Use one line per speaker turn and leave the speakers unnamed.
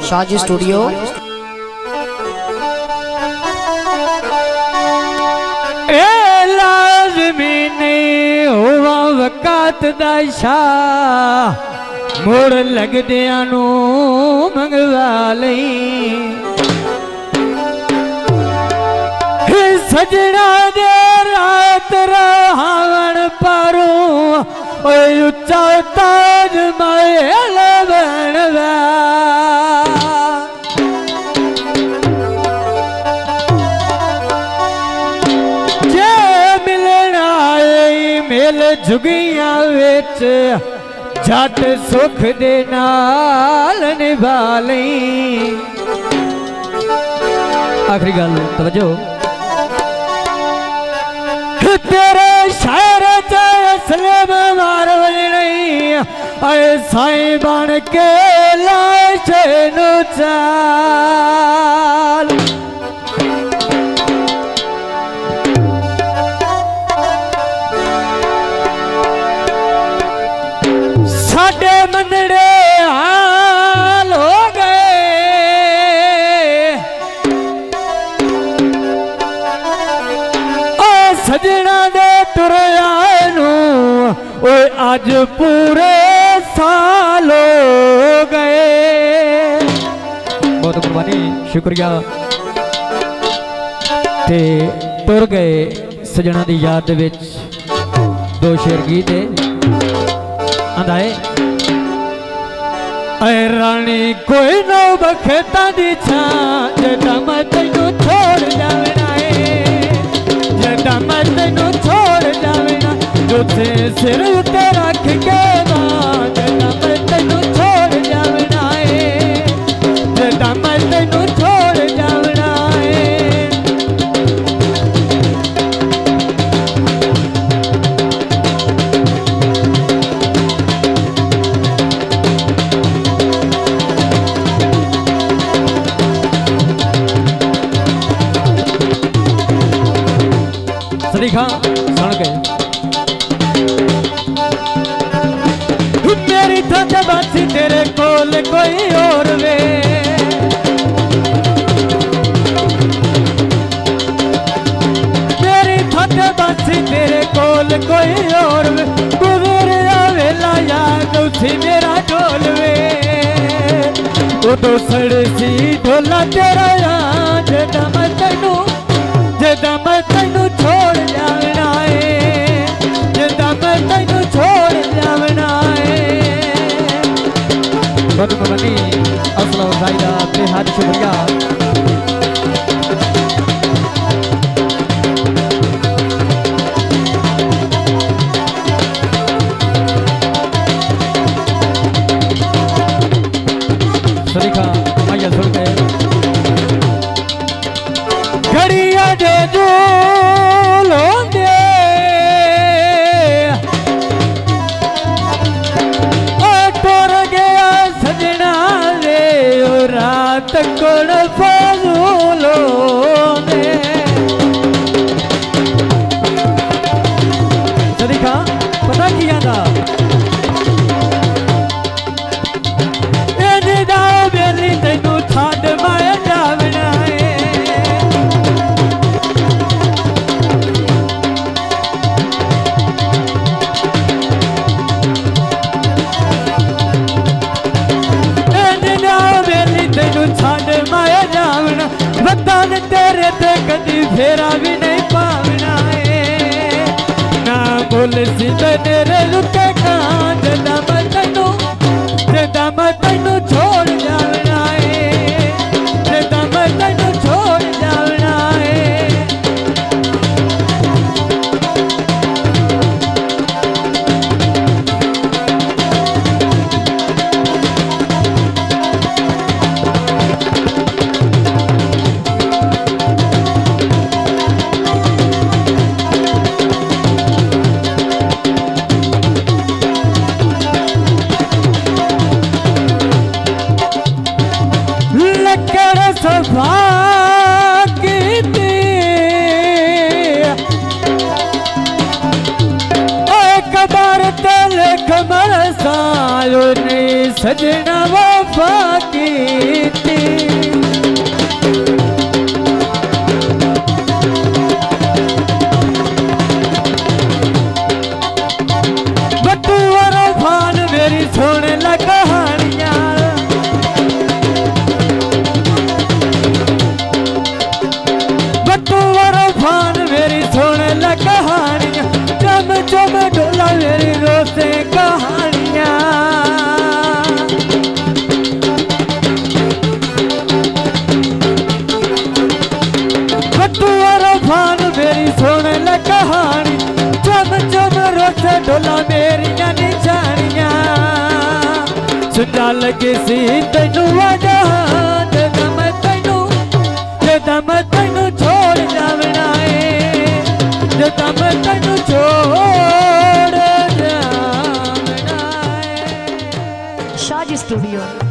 Shahaji studio.
लाज़मी नहीं हुआ वक़्त दा शाह मुड़ लगदियां नू मंगवा लई सजना दे रात रहावण पारूं उच्चा ताज महल बनवा जे मिलना मेल झुगियां विच जट सुख दे नाल निभा लई। आखिरी गल तवज्जो तेरे शहर च असलम मार नहीं आए साईं बन के लाश नु चाल साडे मंदड़े हाल हो गए सजना दे तुरया आज पूरे साल हो गए। बहुत कुर्बानी शुक्रिया ते तुर गए सजना दी याद विच दो शेर गीत आंदाए ऐ रानी कोई नो बखता दी छां जदा मैं तैनू छोड़ जावना है जदा मैं तैनू छोड़ जावना जो थे सिर उते रख के जदा मैं तैनू छोड़ जावना है जदा मैं तैनू छोड़ जावना है। सरीखा सुन गए मेरी थक बासी तेरे कोल कोई और वे मेरी थक बासी तेरे कोल कोई और वे गुजर वेला याद उसी मेरा ढोल वे उदो सड़ सी ढोला तेरा याद जदा मैं तैनू छोड़ जावना है जदा मैं तैनू छोड़ जावना है। बदमनी असलो जायदा बेहद शुक्रिया। सरीखा आइए सुन के घड़िया दे जो लोंदे टुर गया सजना रे रात कोल फजूलो ने सरीखा पता किया था एदा बेली तैनू छाड़ मैं जावना वतन तेरे ते कदी फेरा भी नहीं पावना है ना बोल सी तेरे रुके कां जदा मैं तैनू छोड़ जावना है जदा मैं तैनू छोड़ जावना है। सजना वफा की सुझा लगे सी तैनू आजा जदा मैं तैनू छोड़ जावना है जदा मैं तैनू छोड़ जावना है।
शाजी स्टूडियो।